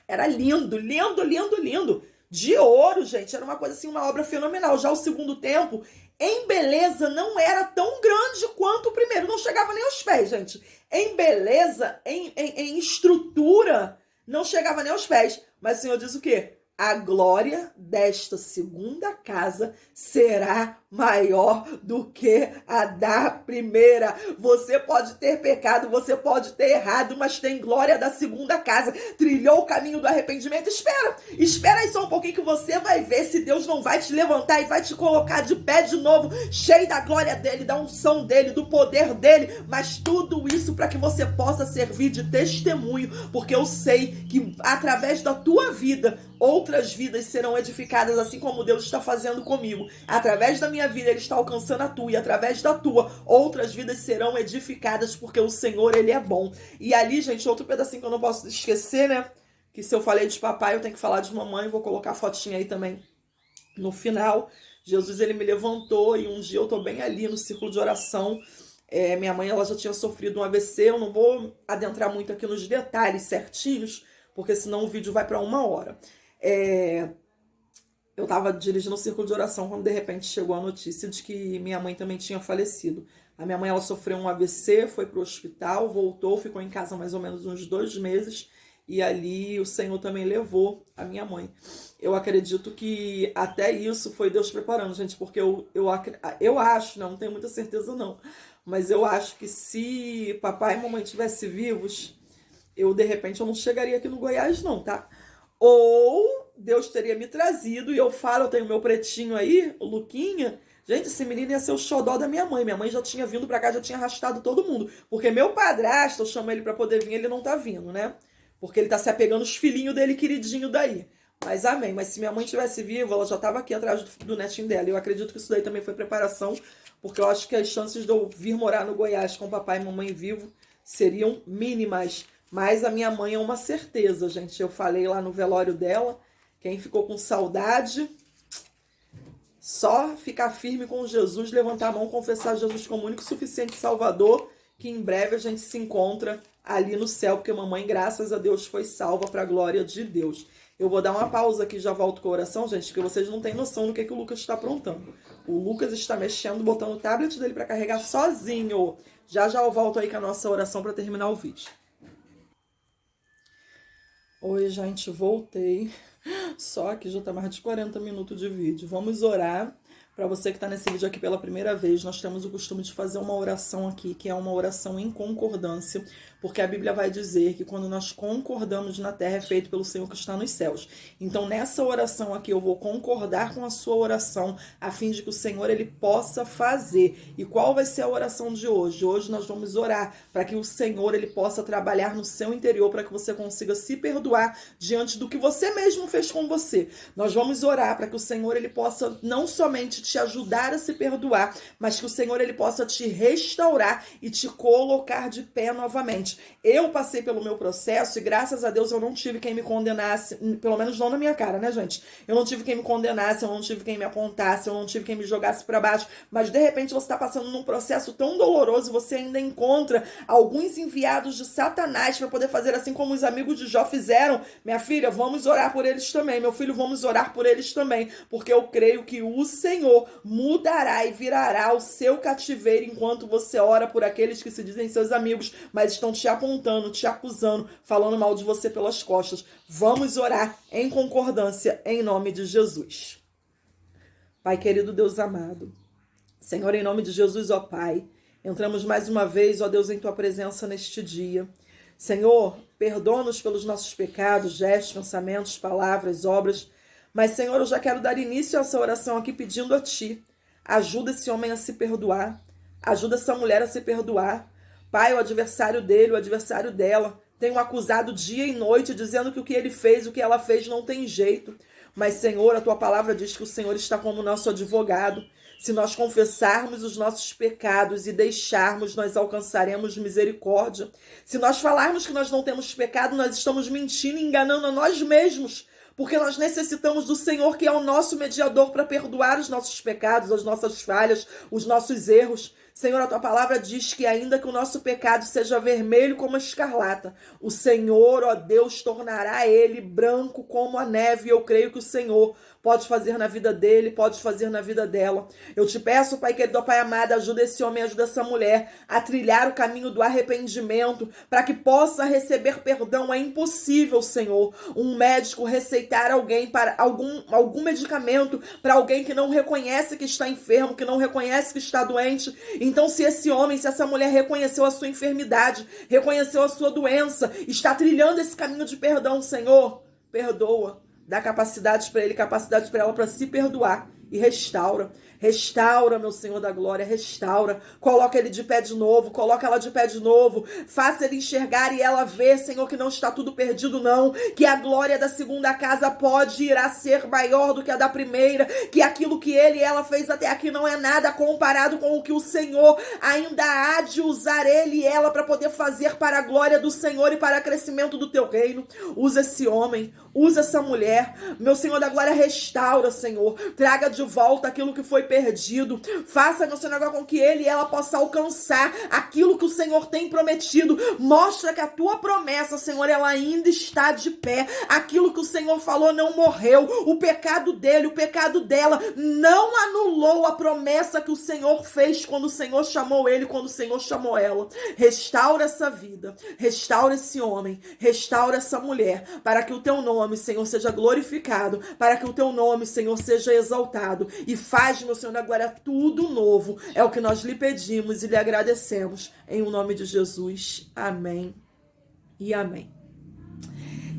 era lindo, lindo, lindo, lindo. De ouro, gente. Era uma coisa assim, uma obra fenomenal. Já o segundo templo, em beleza, não era tão grande quanto o primeiro. Não chegava nem aos pés, gente. Em beleza, em estrutura, não chegava nem aos pés. Mas o Senhor diz o quê? A glória desta segunda casa será maior do que a da primeira. Você pode ter pecado, você pode ter errado, mas tem glória da segunda casa. Trilhou o caminho do arrependimento. Espera aí só um pouquinho que você vai ver se Deus não vai te levantar e vai te colocar de pé de novo, cheio da glória dele, da unção dele, do poder dele. Mas tudo isso para que você possa servir de testemunho, porque eu sei que através da tua vida, outras vidas serão edificadas, assim como Deus está fazendo comigo. Através da minha vida, Ele está alcançando a tua, e através da tua, outras vidas serão edificadas, porque o Senhor, Ele é bom. E ali, gente, outro pedacinho que eu não posso esquecer, né? Que se eu falei de papai, eu tenho que falar de mamãe. Vou colocar a fotinha aí também no final. Jesus, Ele me levantou, e um dia eu tô bem ali no círculo de oração. Minha mãe, ela já tinha sofrido um AVC. Eu não vou adentrar muito aqui nos detalhes certinhos, porque senão o vídeo vai para 1 hora. Eu estava dirigindo o círculo de oração quando de repente chegou a notícia de que minha mãe também tinha falecido. A minha mãe, ela sofreu um AVC, foi para o hospital, voltou, ficou em casa mais ou menos uns 2 meses, e ali o Senhor também levou a minha mãe. Eu acredito que até isso foi Deus preparando, gente, porque eu acho, não tenho muita certeza não, mas eu acho que se papai e mamãe estivessem vivos, de repente, eu não chegaria aqui no Goiás, não, tá? Ou Deus teria me trazido, e eu tenho meu pretinho aí, o Luquinha. Gente, esse menino ia ser o xodó da minha mãe. Minha mãe já tinha vindo pra cá, já tinha arrastado todo mundo. Porque meu padrasto, eu chamo ele pra poder vir, ele não tá vindo, né? Porque ele tá se apegando os filhinhos dele, queridinho daí. Mas amém. Mas se minha mãe tivesse viva, ela já tava aqui atrás do netinho dela. Eu acredito que isso daí também foi preparação, porque eu acho que as chances de eu vir morar no Goiás com papai e mamãe vivo seriam mínimas. Mas a minha mãe é uma certeza, gente. Eu falei lá no velório dela, quem ficou com saudade, só ficar firme com Jesus, levantar a mão, confessar Jesus como único e suficiente Salvador, que em breve a gente se encontra ali no céu, porque mamãe, graças a Deus, foi salva para a glória de Deus. Eu vou dar uma pausa aqui, já volto com a oração, gente, porque vocês não têm noção do que o Lucas está aprontando. O Lucas está mexendo, botando o tablet dele para carregar sozinho. Já eu volto aí com a nossa oração para terminar o vídeo. Oi, gente, voltei. Só que já tá mais de 40 minutos de vídeo. Vamos orar. Para você que está nesse vídeo aqui pela primeira vez, nós temos o costume de fazer uma oração aqui, que é uma oração em concordância, porque a Bíblia vai dizer que quando nós concordamos na terra é feito pelo Senhor que está nos céus. Então, nessa oração aqui, eu vou concordar com a sua oração, a fim de que o Senhor, ele possa fazer. E qual vai ser a oração de hoje? Hoje nós vamos orar para que o Senhor, ele possa trabalhar no seu interior, para que você consiga se perdoar diante do que você mesmo fez com você. Nós vamos orar para que o Senhor, ele possa não somente te ajudar a se perdoar, mas que o Senhor, ele possa te restaurar e te colocar de pé novamente. Eu passei pelo meu processo e graças a Deus eu não tive quem me condenasse, pelo menos não na minha cara, né, gente? Eu não tive quem me condenasse, eu não tive quem me apontasse, eu não tive quem me jogasse para baixo, mas de repente você está passando num processo tão doloroso, você ainda encontra alguns enviados de Satanás para poder fazer assim como os amigos de Jó fizeram. Minha filha, vamos orar por eles também. Meu filho, vamos orar por eles também, porque eu creio que o Senhor mudará e virará o seu cativeiro enquanto você ora por aqueles que se dizem seus amigos, mas estão te apontando, te acusando, falando mal de você pelas costas. Vamos orar em concordância em nome de Jesus. Pai querido, Deus amado, Senhor, em nome de Jesus, ó Pai, entramos mais uma vez, ó Deus, em Tua presença neste dia. Senhor, perdoa-nos pelos nossos pecados, gestos, pensamentos, palavras, obras. Mas, Senhor, eu já quero dar início a essa oração aqui pedindo a Ti. Ajuda esse homem a se perdoar. Ajuda essa mulher a se perdoar. Pai, o adversário dele, o adversário dela, tem o acusado dia e noite, dizendo que o que ele fez, o que ela fez não tem jeito. Mas, Senhor, a Tua palavra diz que o Senhor está como nosso advogado. Se nós confessarmos os nossos pecados e deixarmos, nós alcançaremos misericórdia. Se nós falarmos que nós não temos pecado, nós estamos mentindo e enganando a nós mesmos. Porque nós necessitamos do Senhor, que é o nosso mediador, para perdoar os nossos pecados, as nossas falhas, os nossos erros. Senhor, a Tua palavra diz que ainda que o nosso pecado seja vermelho como a escarlata, o Senhor, ó Deus, tornará ele branco como a neve. Eu creio que o Senhor pode fazer na vida dele, pode fazer na vida dela. Eu te peço, Pai querido, Pai amado, ajuda esse homem, ajuda essa mulher a trilhar o caminho do arrependimento, para que possa receber perdão. É impossível, Senhor, um médico receitar alguém para algum medicamento para alguém que não reconhece que está enfermo, que não reconhece que está doente. Então, se esse homem, se essa mulher reconheceu a sua enfermidade, reconheceu a sua doença, está trilhando esse caminho de perdão, Senhor, perdoa, dá capacidade para ele, capacidade para ela para se perdoar e restaura. Restaura, meu Senhor da glória, restaura. Coloca ele de pé de novo, coloca ela de pé de novo. Faça ele enxergar e ela ver, Senhor, que não está tudo perdido, não. Que a glória da segunda casa pode ir a ser maior do que a da primeira. Que aquilo que ele e ela fez até aqui não é nada comparado com o que o Senhor ainda há de usar ele e ela para poder fazer para a glória do Senhor e para o crescimento do teu reino. Usa esse homem, usa essa mulher. Meu Senhor da glória, restaura, Senhor. Traga de volta aquilo que foi perdido. Faça, meu Senhor, com que ele e ela possa alcançar aquilo que o Senhor tem prometido. Mostra que a tua promessa, Senhor, ela ainda está de pé. Aquilo que o Senhor falou não morreu. O pecado dele, o pecado dela não anulou a promessa que o Senhor fez quando o Senhor chamou ele, quando o Senhor chamou ela. Restaura essa vida, restaura esse homem, restaura essa mulher, para que o teu nome, Senhor, seja glorificado, para que o teu nome, Senhor, seja exaltado. E faz, meu Senhor da glória, tudo novo. É o que nós lhe pedimos e lhe agradecemos. Em o nome de Jesus. Amém e amém.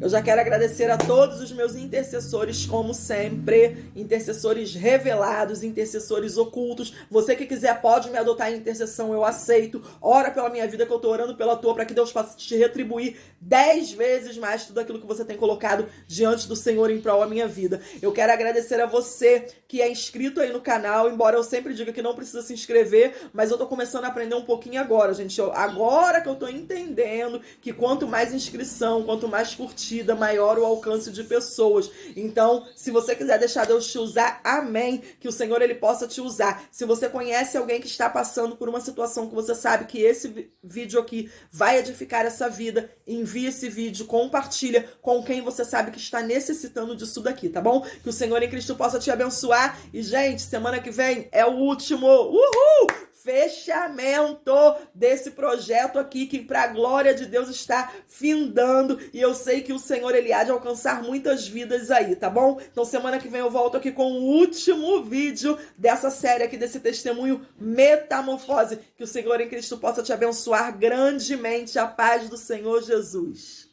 Eu já quero agradecer a todos os meus intercessores, como sempre, intercessores revelados, intercessores ocultos. Você que quiser pode me adotar em intercessão, eu aceito. Ora pela minha vida, que eu tô orando pela tua, para que Deus possa te retribuir 10 vezes mais tudo aquilo que você tem colocado diante do Senhor em prol da minha vida. Eu quero agradecer a você que é inscrito aí no canal, embora eu sempre diga que não precisa se inscrever, mas eu tô começando a aprender um pouquinho agora, gente. Agora que eu tô entendendo que quanto mais inscrição, quanto mais curtida, maior o alcance de pessoas. Então, se você quiser deixar Deus te usar, amém, que o Senhor ele possa te usar. Se você conhece alguém que está passando por uma situação que você sabe que esse vídeo aqui vai edificar essa vida, envie esse vídeo, compartilha com quem você sabe que está necessitando disso daqui, tá bom? Que o Senhor em Cristo possa te abençoar. E, gente, semana que vem é o último fechamento desse projeto aqui, que para a glória de Deus está findando, e eu sei que o Senhor ele há de alcançar muitas vidas aí, tá bom? Então semana que vem eu volto aqui com o último vídeo dessa série aqui, desse testemunho Metamorfose. Que o Senhor em Cristo possa te abençoar grandemente. A paz do Senhor Jesus.